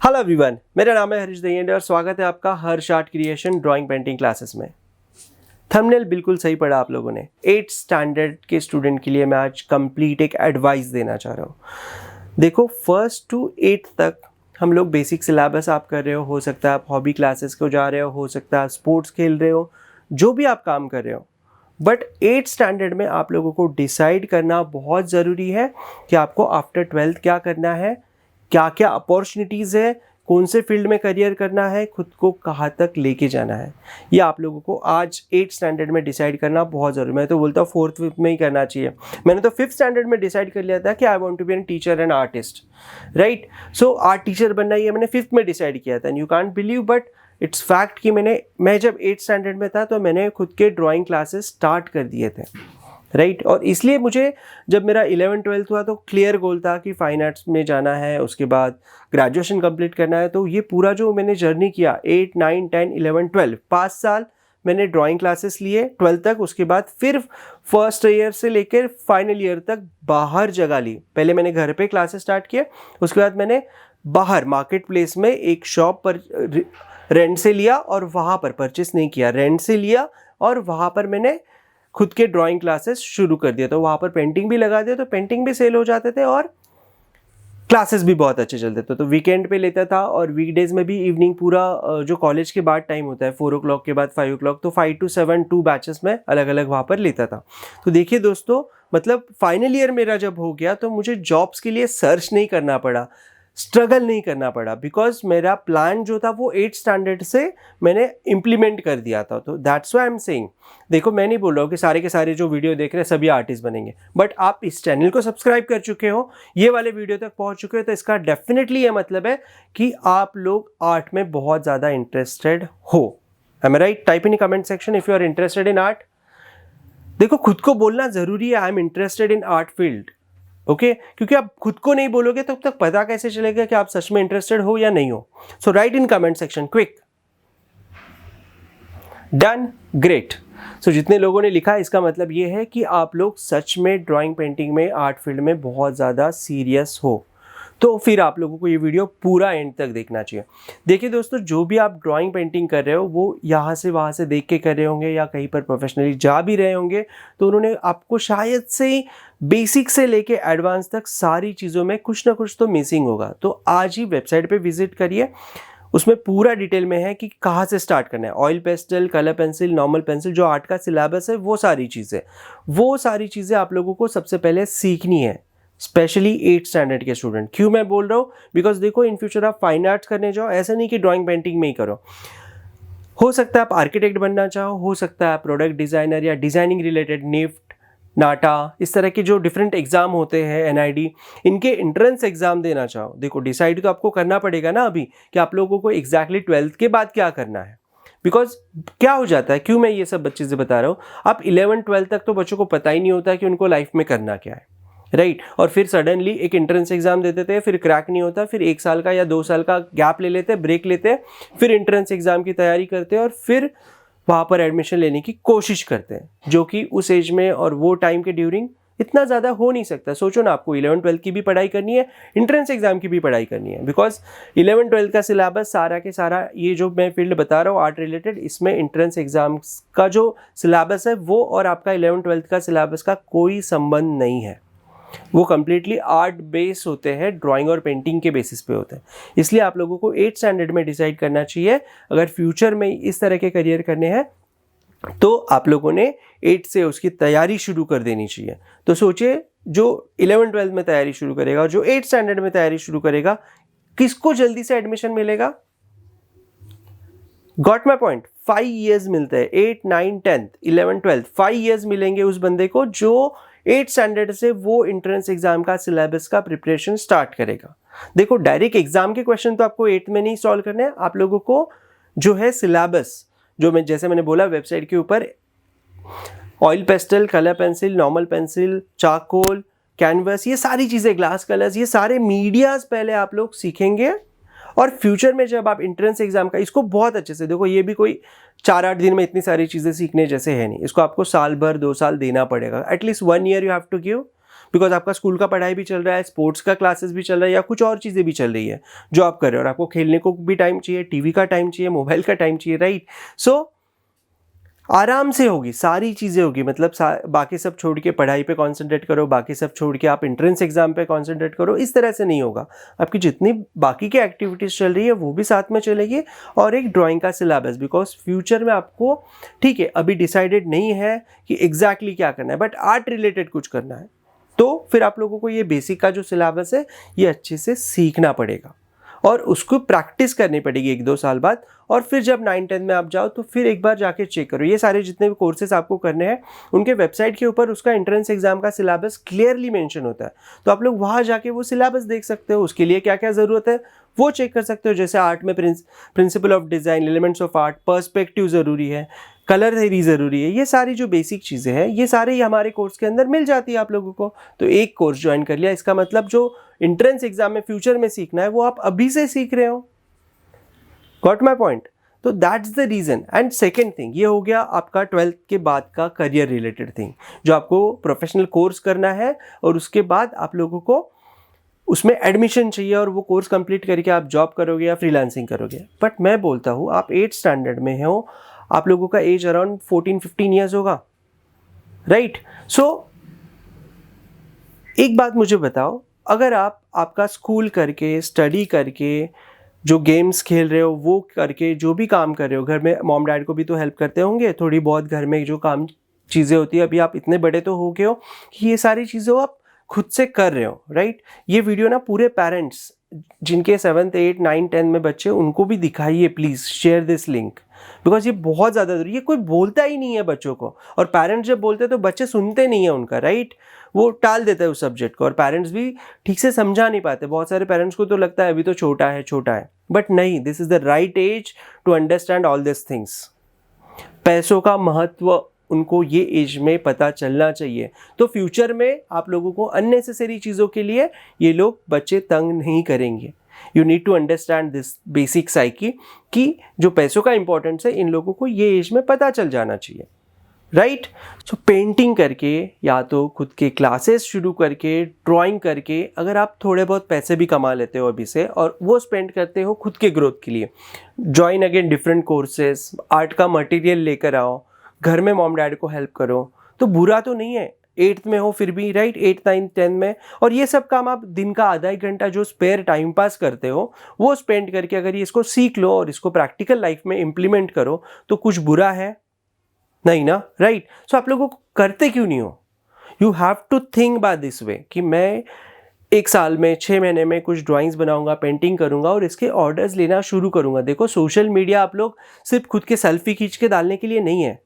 Hello everyone, मेरा नाम है हरीश दहियांडे और स्वागत है आपका Harsh art creation drawing painting classes में। थंबनेल बिल्कुल सही पढ़ा आप लोगों ने। 8th स्टैंडर्ड के स्टूडेंट के लिए मैं आज कंप्लीट एक एडवाइस देना चाह रहा हूँ। देखो, 1st to 8th तक हम लोग बेसिक सिलेबस आप कर रहे हो सकता है आप हॉबी क्लासेस को जा रहे हो सकता है आप स्पोर्ट्स खेल रहे हो, जो भी आप काम कर रहे हो। बट 8th स्टैंडर्ड में आप लोगों को डिसाइड करना बहुत ज़रूरी है कि आपको आफ्टर 12th क्या करना है, क्या क्या अपॉर्चुनिटीज़ है, कौन से फील्ड में करियर करना है, खुद को कहाँ तक लेके जाना है। ये आप लोगों को आज 8th स्टैंडर्ड में डिसाइड करना बहुत ज़रूरी है। मैं तो बोलता हूँ 4th 5th में ही करना चाहिए। मैंने तो 5th स्टैंडर्ड में डिसाइड कर लिया था कि I want to be an teacher and artist, right. So art teacher बनना ये मैंने 5th में डिसाइड किया था। And you can't believe but it's fact कि मैं जब 8th स्टैंडर्ड में था तो मैंने खुद के ड्राइंग क्लासेस स्टार्ट कर दिए थे, राइट। और इसलिए मुझे जब मेरा 11th 12th हुआ तो क्लियर गोल था कि फाइन आर्ट्स में जाना है, उसके बाद ग्रेजुएशन कंप्लीट करना है। तो ये पूरा जो मैंने जर्नी किया 8 9 10 11 12 5 साल मैंने ड्राइंग क्लासेस लिए 12th तक। उसके बाद फिर फर्स्ट ईयर से लेकर फाइनल ईयर तक बाहर जगह ली। पहले मैंने घर पे क्लासेस स्टार्ट किए, उसके बाद मैंने बाहर मार्केट प्लेस में एक शॉप पर रेंट से लिया और वहाँ पर परचेस नहीं किया, रेंट से लिया और वहाँ पर मैंने खुद के ड्राइंग क्लासेस शुरू कर दिया। तो वहाँ पर पेंटिंग भी लगा दिया, तो पेंटिंग भी सेल हो जाते थे और क्लासेस भी बहुत अच्छे चलते थे। तो वीकेंड पे लेता था और वीकडेज में भी इवनिंग पूरा जो कॉलेज के बाद टाइम होता है 4 o'clock के बाद 5 o'clock, तो 5 to 7 2 बैचेस में अलग अलग वहाँ पर लेता था। तो देखिए दोस्तों, मतलब फाइनल ईयर मेरा जब हो गया तो मुझे जॉब्स के लिए सर्च नहीं करना पड़ा, स्ट्रगल नहीं करना पड़ा, बिकॉज मेरा प्लान जो था वो 8th स्टैंडर्ड से मैंने इम्प्लीमेंट कर दिया था। तो that's why I am saying, देखो मैं नहीं बोल रहा हूँ कि सारे के सारे जो वीडियो देख रहे हैं सभी आर्टिस्ट बनेंगे, बट आप इस चैनल को सब्सक्राइब कर चुके हो, ये वाले वीडियो तक पहुँच चुके हो, तो इसका डेफिनेटली ये मतलब है कि आप लोग आर्ट में बहुत ज़्यादा इंटरेस्टेड हो। Am I right? Type in comment section if you are interested in art. देखो, खुद को बोलना ज़रूरी है, I am interested in art field, okay क्योंकि आप खुद को नहीं बोलोगे तब तक पता कैसे चलेगा कि आप सच में इंटरेस्टेड हो या नहीं हो। So write in comment section quick. Done, great. So जितने लोगों ने लिखा इसका मतलब ये है कि आप लोग सच में ड्राइंग पेंटिंग में आर्ट फील्ड में बहुत ज़्यादा सीरियस हो। तो फिर आप लोगों को ये वीडियो पूरा एंड तक देखना चाहिए। देखिए दोस्तों, जो भी आप ड्राइंग पेंटिंग कर रहे हो वो यहाँ से वहाँ से देख के कर रहे होंगे या कहीं पर प्रोफेशनली जा भी रहे होंगे, तो उन्होंने आपको शायद से ही बेसिक से लेके एडवांस तक सारी चीज़ों में कुछ ना कुछ तो मिसिंग होगा। तो आज ही वेबसाइट पे विजिट करिए, उसमें पूरा डिटेल में है कि कहाँ से स्टार्ट करना है। Oil pastel, colour pencil, normal pencil, जो आर्ट का सिलेबस है वो सारी चीज़ें आप लोगों को सबसे पहले सीखनी है, स्पेशली 8th स्टैंडर्ड के स्टूडेंट। क्यों मैं बोल रहा हूँ? बिकॉज देखो, इन फ्यूचर आप फाइन आर्ट्स करने जाओ, ऐसा नहीं कि ड्राइंग पेंटिंग में ही करो। हो सकता है आप आर्किटेक्ट बनना चाहो, हो सकता है आप प्रोडक्ट डिज़ाइनर या डिज़ाइनिंग रिलेटेड निफ्ट, नाटा, इस तरह के जो डिफरेंट एग्जाम होते हैं, एनआईडी, इनके एंट्रेंस एग्जाम देना चाहो। देखो, डिसाइड तो आपको करना पड़ेगा ना अभी कि आप लोगों को एग्जैक्टली 12th के बाद क्या करना है। बिकॉज क्या हो जाता है, क्यों मैं ये सब चीज़ें बता रहा हूँ, आप 11 12 तक तो बच्चों को पता ही नहीं होता कि उनको लाइफ में करना क्या है, राइट। और फिर सडनली एक एंट्रेंस एग्जाम देते थे, फिर क्रैक नहीं होता, फिर 1 साल का या 2 साल का गैप ले लेते, ब्रेक लेते, फिर एंट्रेंस एग्जाम की तैयारी करते और फिर वहाँ पर एडमिशन लेने की कोशिश करते हैं, जो कि उस एज में और वो टाइम के ड्यूरिंग इतना ज़्यादा हो नहीं सकता। सोचो ना, आपको 11 12 की भी पढ़ाई करनी है, एंट्रेंस एग्जाम की भी पढ़ाई करनी है, बिकॉज 11 12 का सिलेबस सारा के सारा ये जो मैं फील्ड बता रहा हूँ आर्ट रिलेटेड, इसमें एंट्रेंस एग्जाम का जो सिलेबस है वो और आपका 11 12 का सिलेबस का कोई संबंध नहीं है। वो कम्प्लीटली आर्ट बेस होते हैं, ड्राइंग और पेंटिंग के बेसिस पे होते हैं। इसलिए आप लोगों को 8th स्टैंडर्ड में डिसाइड करना चाहिए, अगर फ्यूचर में इस तरह के करियर करने हैं तो आप लोगों ने 8 से उसकी तैयारी शुरू कर देनी चाहिए। तो सोचिए, जो 11 12 में तैयारी शुरू करेगा और जो 8th स्टैंडर्ड में तैयारी शुरू करेगा, किसको जल्दी से एडमिशन मिलेगा? Got my point? 5 years मिलते हैं, 8 9 10 11 12 5 years मिलेंगे उस बंदे को जो 8th स्टैंडर्ड से वो एंट्रेंस एग्जाम का सिलेबस का प्रिपरेशन स्टार्ट करेगा। देखो, डायरेक्ट एग्जाम के क्वेश्चन तो आपको 8th में नहीं सॉल्व करने हैं, आप लोगों को जो है सिलेबस, जो जैसे मैंने बोला वेबसाइट के ऊपर, oil pastel, colour pencil, normal pencil, charcoal, canvas, ये सारी चीज़ें, ग्लास कलर्स, ये सारे मीडियाज पहले आप लोग सीखेंगे। और फ्यूचर में जब आप एंट्रेंस एग्जाम का, इसको बहुत अच्छे से देखो, ये भी कोई 4-8 दिन में इतनी सारी चीज़ें सीखने जैसे है नहीं, इसको आपको साल भर 2 साल देना पड़ेगा, at least 1 year you have to give. Because आपका स्कूल का पढ़ाई भी चल रहा है, स्पोर्ट्स का क्लासेस भी चल रहा है, या कुछ और चीज़ें भी चल रही है जो आप कर रहे हो, और आपको खेलने को भी टाइम चाहिए, टीवी का टाइम चाहिए, मोबाइल का टाइम चाहिए, राइट। सो आराम से होगी, सारी चीज़ें होगी, मतलब बाकी सब छोड़ के पढ़ाई पे कंसंट्रेट करो, बाकी सब छोड़ के आप एंट्रेंस एग्जाम पे कंसंट्रेट करो, इस तरह से नहीं होगा। आपकी जितनी बाकी की एक्टिविटीज़ चल रही है वो भी साथ में चलेगी, और एक ड्राइंग का सिलेबस, बिकॉज फ्यूचर में आपको, ठीक है अभी डिसाइडेड नहीं है कि एग्जैक्टली क्या करना है, बट आर्ट रिलेटेड कुछ करना है, तो फिर आप लोगों को ये बेसिक का जो सिलेबस है ये अच्छे से सीखना पड़ेगा और उसको प्रैक्टिस करनी पड़ेगी 1-2 साल बाद। और फिर जब 9-10 में आप जाओ तो फिर एक बार जाके चेक करो, ये सारे जितने भी कोर्सेज आपको करने हैं उनके वेबसाइट के ऊपर उसका एंट्रेंस एग्जाम का सिलेबस क्लियरली मेंशन होता है, तो आप लोग वहाँ जाके वो सिलेबस देख सकते हो, उसके लिए क्या क्या ज़रूरत है वो चेक कर सकते हो। जैसे आर्ट में principle of design, elements of art, perspective ज़रूरी है, कलर थ्योरी ज़रूरी है, ये सारी जो बेसिक चीज़ें हैं ये सारे ही हमारे कोर्स के अंदर मिल जाती है आप लोगों को। तो एक कोर्स ज्वाइन कर लिया, इसका मतलब जो एंट्रेंस एग्जाम में फ्यूचर में सीखना है वो आप अभी से सीख रहे हो। Got my point? तो that's the reason. And second thing, ये हो गया आपका 12th के बाद का करियर रिलेटेड थिंग, जो आपको प्रोफेशनल कोर्स करना है और उसके बाद आप लोगों को उसमें एडमिशन चाहिए और वो कोर्स कंप्लीट करके आप जॉब करोगे या फ्रीलांसिंग करोगे। बट मैं बोलता हूँ आप 8th स्टैंडर्ड में हो, आप लोगों का एज अराउंड 14-15 ईयर्स होगा, राइट। सो एक बात मुझे बताओ, अगर आप आपका स्कूल करके, स्टडी करके, जो गेम्स खेल रहे हो वो करके, जो भी काम कर रहे हो, घर में मॉम डैड को भी तो हेल्प करते होंगे थोड़ी बहुत, घर में जो काम चीज़ें होती है, अभी आप इतने बड़े तो हो गए हो कि ये सारी चीज़ें आप खुद से कर रहे हो, राइट। ये वीडियो ना पूरे पेरेंट्स जिनके 7th 8 9 10 में बच्चे, उनको भी दिखाइए please, share this link, because ये बहुत ज़्यादा जरूरी है। कोई बोलता ही नहीं है बच्चों को, और पेरेंट्स जब बोलते हैं तो बच्चे सुनते नहीं है उनका, राइट, वो टाल देता है उस सब्जेक्ट को, और पेरेंट्स भी ठीक से समझा नहीं पाते। बहुत सारे पेरेंट्स को तो लगता है अभी तो छोटा है, बट नहीं, this is the right age to understand all this things. पैसों का महत्व उनको ये एज में पता चलना चाहिए, तो फ्यूचर में आप लोगों को अननेसेसरी चीज़ों के लिए ये लोग बच्चे तंग नहीं करेंगे। You need to understand this basic psyche कि जो पैसों का इंपॉर्टेंस है इन लोगों को ये एज में पता चल जाना चाहिए, राइट। सो पेंटिंग करके या तो खुद के क्लासेस शुरू करके, ड्राइंग करके, अगर आप थोड़े बहुत पैसे भी कमा लेते हो अभी से और वो स्पेंड करते हो खुद के ग्रोथ के लिए, join again different courses, art का मटेरियल लेकर आओ, घर में मॉम डैड को हेल्प करो, तो बुरा तो नहीं है। 8th में हो फिर भी, राइट, 8 9 10 में, और ये सब काम आप दिन का आधा एक घंटा जो स्पेयर टाइम पास करते हो वो स्पेंड करके अगर ये इसको सीख लो और इसको प्रैक्टिकल लाइफ में इम्प्लीमेंट करो तो कुछ बुरा है नहीं ना, राइट। सो आप लोगों को करते क्यों नहीं हो? You have to think by this way कि मैं 1 साल में 6 महीने में कुछ ड्राइंग्स बनाऊंगा, पेंटिंग करूंगा और इसके ऑर्डर्स लेना शुरू करूंगा। देखो, सोशल मीडिया आप लोग सिर्फ खुद के सेल्फी खींच के डालने के लिए नहीं है।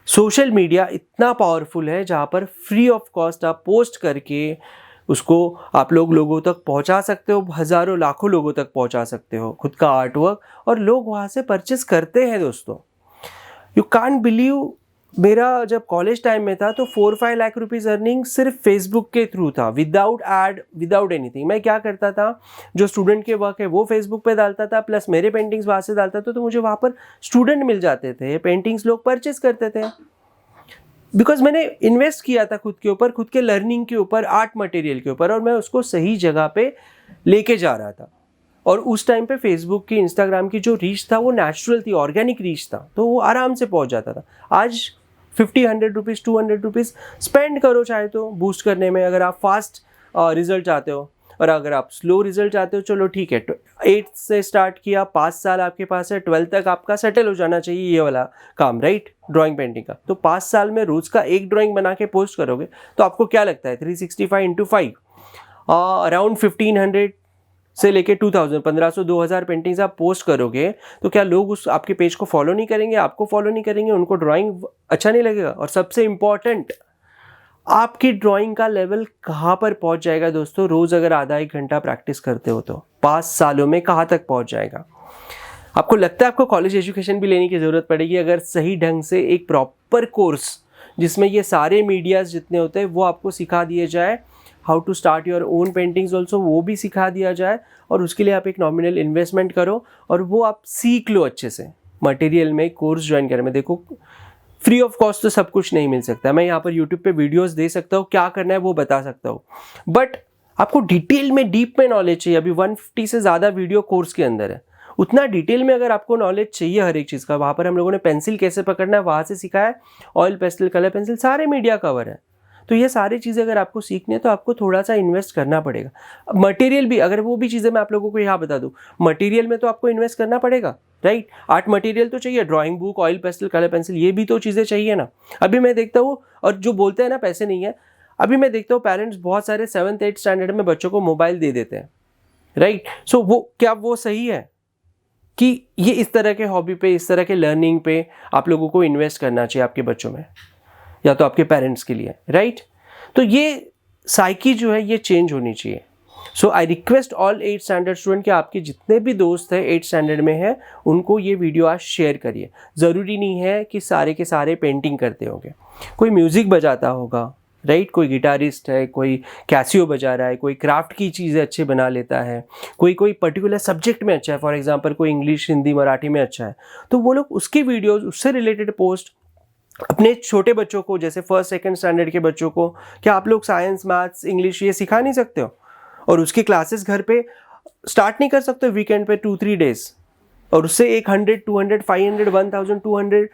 सोशल मीडिया इतना पावरफुल है जहाँ पर फ्री ऑफ कॉस्ट आप पोस्ट करके उसको आप लोगों तक पहुँचा सकते हो, हज़ारों लाखों लोगों तक पहुँचा सकते हो खुद का आर्ट वर्क, और लोग वहाँ से परचेस करते हैं। दोस्तों, यू कांट बिलीव, मेरा जब कॉलेज टाइम में था तो 4-5 लाख रुपीज़ अर्निंग सिर्फ फेसबुक के थ्रू था, विदाउट एड, विदाउट एनीथिंग। मैं क्या करता था, जो स्टूडेंट के वर्क है वो फेसबुक पे डालता था, प्लस मेरे पेंटिंग्स वहाँ से डालता था, तो मुझे वहाँ पर स्टूडेंट मिल जाते थे, पेंटिंग्स लोग परचेज करते थे, बिकॉज मैंने इन्वेस्ट किया था खुद के ऊपर, खुद के लर्निंग के ऊपर, आर्ट मटेरियल के ऊपर, और मैं उसको सही जगह पे लेके जा रहा था। और उस टाइम पे फेसबुक की, इंस्टाग्राम की जो रीच था वो नेचुरल थी, ऑर्गेनिक रीच था, तो वो आराम से पहुंच जाता था। आज 50-100 रुपीज़ 200 रुपीज़ स्पेंड करो चाहे तो बूस्ट करने में, अगर आप फास्ट रिजल्ट चाहते हो, और अगर आप स्लो रिजल्ट चाहते हो चलो ठीक है, 8 से स्टार्ट किया, 5 साल आपके पास है, 12 तक आपका सेटल हो जाना चाहिए ये वाला काम, राइट, ड्राइंग पेंटिंग का। तो 5 साल में रोज़ का एक ड्राइंग बना के पोस्ट करोगे तो आपको क्या लगता है, 365 × 5 अराउंड 1500 से लेके 2000, 1500, 2000 पेंटिंग्स आप पोस्ट करोगे तो क्या लोग उस आपके पेज को फॉलो नहीं करेंगे, आपको फॉलो नहीं करेंगे, उनको ड्राइंग अच्छा नहीं लगेगा? और सबसे इम्पॉर्टेंट, आपकी ड्राइंग का लेवल कहाँ पर पहुँच जाएगा दोस्तों? रोज़ अगर आधा एक घंटा प्रैक्टिस करते हो तो 5 सालों में कहाँ तक पहुँच जाएगा? आपको लगता है आपको कॉलेज एजुकेशन भी लेने की ज़रूरत पड़ेगी अगर सही ढंग से एक प्रॉपर कोर्स जिसमें ये सारे मीडियाज़ जितने होते हैं वो आपको सिखा दिए जाए, how to start your own paintings also वो भी सिखा दिया जाए, और उसके लिए आप एक नॉमिनल इन्वेस्टमेंट करो और वो आप सीख लो अच्छे से। मटेरियल में कोर्स ज्वाइन करें में देखो, फ्री ऑफ कॉस्ट तो सब कुछ नहीं मिल सकता। मैं यहाँ पर यूट्यूब पे वीडियोस दे सकता हूँ, क्या करना है वो बता सकता हूँ, बट आपको डिटेल में, डीप में नॉलेज चाहिए। अभी 150 से ज़्यादा वीडियो कोर्स के अंदर है, उतना डिटेल में अगर आपको नॉलेज चाहिए हर एक चीज़ का, वहाँ पर हम लोगों ने पेंसिल कैसे पकड़ना है वहाँ से सिखाया है, ऑयल पेस्टल, कलर पेंसिल, सारे मीडिया कवर है। तो ये सारी चीज़ें अगर आपको सीखनी है तो आपको थोड़ा सा इन्वेस्ट करना पड़ेगा। मटेरियल भी, अगर वो भी चीज़ें मैं आप लोगों को यहाँ बता दूँ, मटेरियल में तो आपको इन्वेस्ट करना पड़ेगा, राइट। आर्ट मटेरियल तो चाहिए, drawing book, oil pastel, colour pencil, ये भी तो चीज़ें चाहिए ना। अभी मैं देखता हूँ, और जो बोलते हैं ना पैसे नहीं है, अभी मैं देखता हूँ पेरेंट्स बहुत सारे 7th 8th स्टैंडर्ड में बच्चों को मोबाइल दे देते हैं, राइट। सो वो क्या वो सही है कि ये इस तरह के हॉबी पे, इस तरह के लर्निंग पे आप लोगों को इन्वेस्ट करना चाहिए आपके बच्चों में, या तो आपके पेरेंट्स के लिए, राइट। तो ये साइकी जो है ये चेंज होनी चाहिए। So I request all 8th standard student कि आपके जितने भी दोस्त हैं 8th स्टैंडर्ड में हैं, उनको ये वीडियो आज शेयर करिए। ज़रूरी नहीं है कि सारे के सारे पेंटिंग करते होंगे, कोई म्यूज़िक बजाता होगा, राइट, कोई गिटारिस्ट है, कोई कैसियो बजा रहा है, कोई क्राफ्ट की चीज़ें अच्छे बना लेता है, कोई पर्टिकुलर सब्जेक्ट में अच्छा है, फॉर एग्जांपल कोई इंग्लिश, हिंदी, मराठी में अच्छा है, तो वो लोग उसकी वीडियोस, उससे रिलेटेड पोस्ट अपने छोटे बच्चों को, जैसे 1st 2nd स्टैंडर्ड के बच्चों को, क्या आप लोग साइंस, मैथ्स, इंग्लिश ये सिखा नहीं सकते हो? और उसकी क्लासेस घर पे स्टार्ट नहीं कर सकते वीकेंड पे 2-3 डेज, और उससे 100, 200, 500, 1000, 200,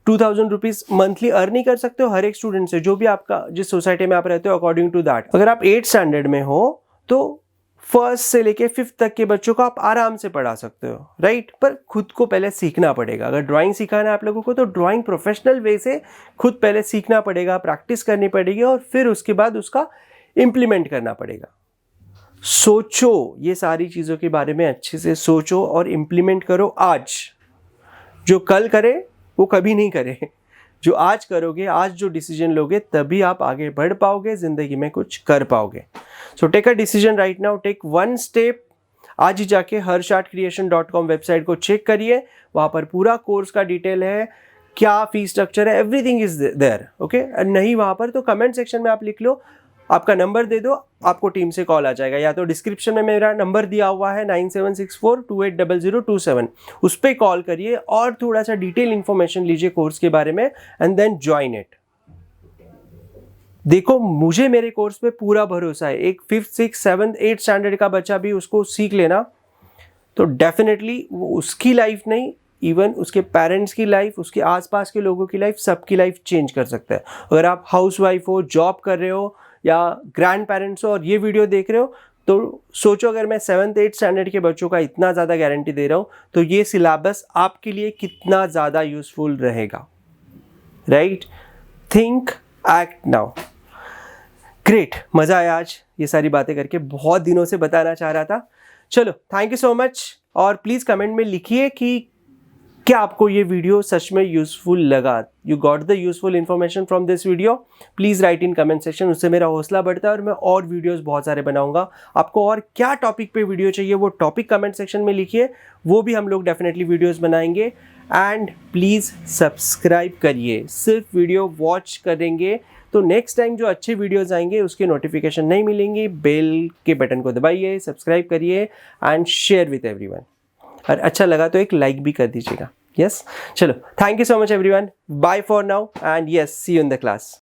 2000 रुपीज़ मंथली अर्न नहीं कर सकते हो हर एक स्टूडेंट से, जो भी आपका, जिस सोसाइटी में आप रहते हो, अकॉर्डिंग टू दैट। अगर आप 8th स्टैंडर्ड में हो तो 1st से लेके 5th तक के बच्चों को आप आराम से पढ़ा सकते हो, राइट। पर खुद को पहले सीखना पड़ेगा। अगर ड्राइंग सिखाना है आप लोगों को तो ड्राइंग प्रोफेशनल वे से खुद पहले सीखना पड़ेगा, प्रैक्टिस करनी पड़ेगी, और फिर उसके बाद उसका इम्प्लीमेंट करना पड़ेगा। सोचो, ये सारी चीज़ों के बारे में अच्छे से सोचो और इम्प्लीमेंट करो आज। जो कल करे वो कभी नहीं करे, जो आज करोगे, आज जो डिसीजन लोगे, तभी आप आगे बढ़ पाओगे, ज़िंदगी में कुछ कर पाओगे। So take a decision right now, take one step. आज ही जाके harshartcreation.com वेबसाइट को चेक करिए, वहाँ पर पूरा कोर्स का डिटेल है, क्या फीस स्ट्रक्चर है, एवरीथिंग इज देयर, ओके। नहीं वहाँ पर तो कमेंट सेक्शन में आप लिख लो, आपका नंबर दे दो, आपको टीम से कॉल आ जाएगा, या तो डिस्क्रिप्शन में मेरा नंबर दिया हुआ है 9764280027, उस पर कॉल करिए और थोड़ा सा डिटेल इंफॉर्मेशन लीजिए कोर्स के बारे में, एंड देन ज्वाइन इट। देखो, मुझे मेरे कोर्स पे पूरा भरोसा है। एक 5th 6th 7th 8th standard का बच्चा भी उसको सीख लेना तो डेफिनेटली वो उसकी लाइफ नहीं, इवन उसके पेरेंट्स की लाइफ, उसके आसपास के लोगों की लाइफ, सबकी लाइफ चेंज कर सकता है। अगर आप हाउसवाइफ हो, जॉब कर रहे हो, या ग्रैंड पेरेंट्स हो और ये वीडियो देख रहे हो, तो सोचो अगर मैं 7th 8th स्टैंडर्ड के बच्चों का इतना ज़्यादा गारंटी दे रहा हूँ तो ये सिलेबस आपके लिए कितना ज़्यादा यूजफुल रहेगा, right. Think, act now. Great, मज़ा आया आज ये सारी बातें करके, बहुत दिनों से बताना चाह रहा था। चलो, थैंक यू सो मच, और प्लीज़ कमेंट में लिखिए कि क्या आपको ये वीडियो सच में यूजफुल लगा, you got the useful information from this video. Please write in comment section, उससे मेरा हौसला बढ़ता है और मैं और वीडियोस बहुत सारे बनाऊंगा। आपको और क्या टॉपिक पे वीडियो चाहिए वो टॉपिक कमेंट सेक्शन में लिखिए, वो भी हम लोग डेफिनेटली वीडियोस बनाएंगे। एंड प्लीज़ सब्सक्राइब करिए, सिर्फ वीडियो वॉच करेंगे तो नेक्स्ट टाइम जो अच्छे वीडियोस आएंगे उसके नोटिफिकेशन नहीं मिलेंगी। बेल के बटन को दबाइए, सब्सक्राइब करिए एंड शेयर विथ एवरीवन। और अच्छा लगा तो एक लाइक भी कर दीजिएगा। यस, चलो, thank you so much everyone, bye for now, and yes, see you in the class.